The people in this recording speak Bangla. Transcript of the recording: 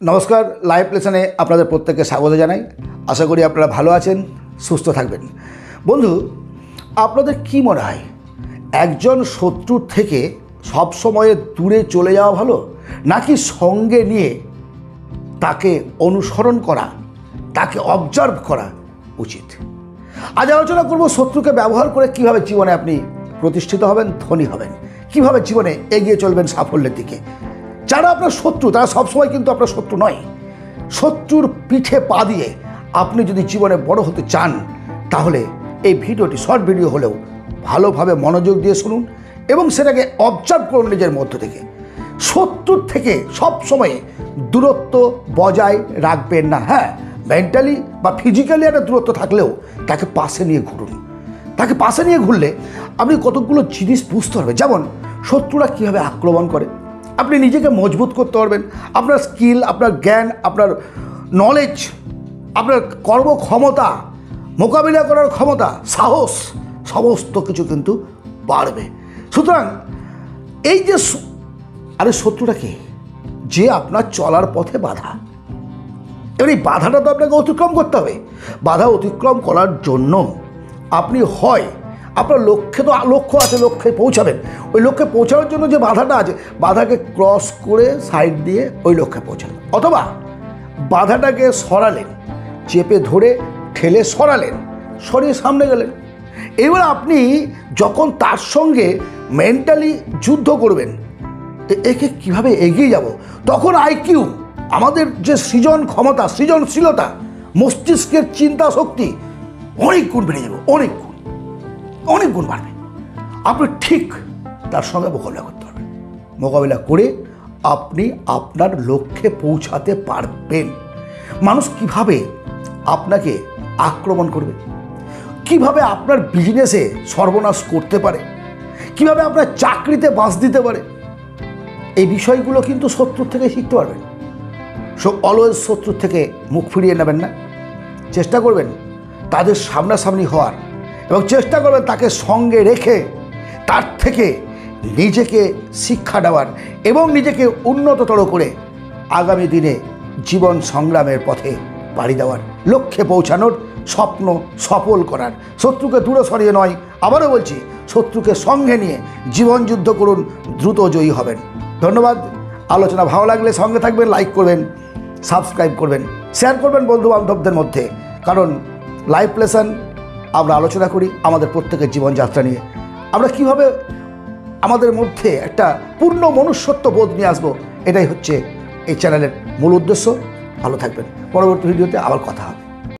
নমস্কার, লাইভ লেসনে আপনাদের প্রত্যেককে স্বাগত জানাই। আশা করি আপনারা ভালো আছেন, সুস্থ থাকবেন। বন্ধু, আপনাদের কি মনে হয়, একজন শত্রুর থেকে সব সময় দূরে চলে যাওয়া ভালো, নাকি সঙ্গে নিয়ে তাকে অনুসরণ করা, তাকে অবজার্ভ করা উচিত? আজ আলোচনা করব শত্রুকে ব্যবহার করে কিভাবে জীবনে আপনি প্রতিষ্ঠিত হবেন, ধনী হবেন, কিভাবে জীবনে এগিয়ে চলবেন সাফল্যের দিকে। যারা আপনার শত্রু তারা সবসময় কিন্তু আপনার শত্রু নয়। শত্রুর পিঠে পা দিয়ে আপনি যদি জীবনে বড় হতে চান, তাহলে এই ভিডিওটি শর্ট ভিডিও হলেও ভালোভাবে মনোযোগ দিয়ে শুনুন এবং সেটাকে অবজার্ভ করুন নিজের মধ্য থেকে। শত্রুর থেকে সবসময় দূরত্ব বজায় রাখবেন না। হ্যাঁ, মেন্টালি বা ফিজিক্যালি একটা দূরত্ব থাকলেও তাকে পাশে নিয়ে ঘুরুন। তাকে পাশে নিয়ে ঘুরলে আপনি কতগুলো জিনিস বুঝতে পারবেন। যেমন শত্রুরা কীভাবে আক্রমণ করে, আপনি নিজেকে মজবুত করতে পারবেন। আপনার স্কিল, আপনার জ্ঞান, আপনার নলেজ, আপনার কর্মক্ষমতা, মোকাবিলা করার ক্ষমতা, সাহস, সমস্ত কিছু কিন্তু বাড়বে। সুতরাং এই যে শত্রুটা কে? যে আপনার চলার পথে বাধা। এবার এই বাধাটা তো আপনাকে অতিক্রম করতে হবে। বাধা অতিক্রম করার জন্য আপনি হয় আপনার লক্ষ্য আছে, লক্ষ্যে পৌঁছাবেন। ওই লক্ষ্যে পৌঁছানোর জন্য যে বাধাটা আছে, বাধাকে ক্রস করে সাইড দিয়ে ওই লক্ষ্যে পৌঁছালেন, অথবা বাধাটাকে সরালেন, চেপে ধরে ঠেলে সরালেন, সরিয়ে সামনে গেলেন। এবার আপনি যখন তার সঙ্গে মেন্টালি যুদ্ধ করবেন, একে কিভাবে এগিয়ে যাব, তখন আইকিউ, আমাদের যে সৃজন ক্ষমতা, সৃজনশীলতা, মস্তিষ্কের চিন্তা শক্তি অনেক গুণ বেড়ে যাবে, অনেক গুণ বাড়বে। আপনি ঠিক তার সঙ্গে মোকাবিলা করতে পারবেন। মোকাবিলা করে আপনি আপনার লক্ষ্যে পৌঁছাতে পারবেন। মানুষ কিভাবে আপনাকে আক্রমণ করবে, কিভাবে আপনার বিজনেসে সর্বনাশ করতে পারে, কিভাবে আপনার চাকরিতে বাঁশ দিতে পারে, এই বিষয়গুলো কিন্তু শত্রুর থেকে শিখতে পারবেন। অলওয়েজ শত্রুর থেকে মুখ ফিরিয়ে নেবেন না। চেষ্টা করবেন তাদের সামনাসামনি হওয়ার, এবং চেষ্টা করবেন তাকে সঙ্গে রেখে তার থেকে নিজেকে শিক্ষা দেওয়ার এবং নিজেকে উন্নততর করে আগামী দিনে জীবন সংগ্রামের পথে পাড়ি দেওয়ার, লক্ষ্যে পৌঁছানোর, স্বপ্ন সফল করার। শত্রুকে দূরে সরিয়ে নয়, আবারও বলছি, শত্রুকে সঙ্গে নিয়ে জীবন যুদ্ধ করুন, দ্রুত জয়ী হবেন। ধন্যবাদ। আলোচনা ভালো লাগলে সঙ্গে থাকবেন, লাইক করবেন, সাবস্ক্রাইব করবেন, শেয়ার করবেন বন্ধুবান্ধবদের মধ্যে। কারণ লাইভ লেসন আমরা আলোচনা করি আমাদের প্রত্যেকের জীবনযাত্রা নিয়ে। আমরা কিভাবে আমাদের মধ্যে একটা পূর্ণ মনুষ্যত্ব বোধ নিয়ে আসবো, এটাই হচ্ছে এই চ্যানেলের মূল উদ্দেশ্য। ভালো থাকবেন। পরবর্তী ভিডিওতে আবার কথা হবে।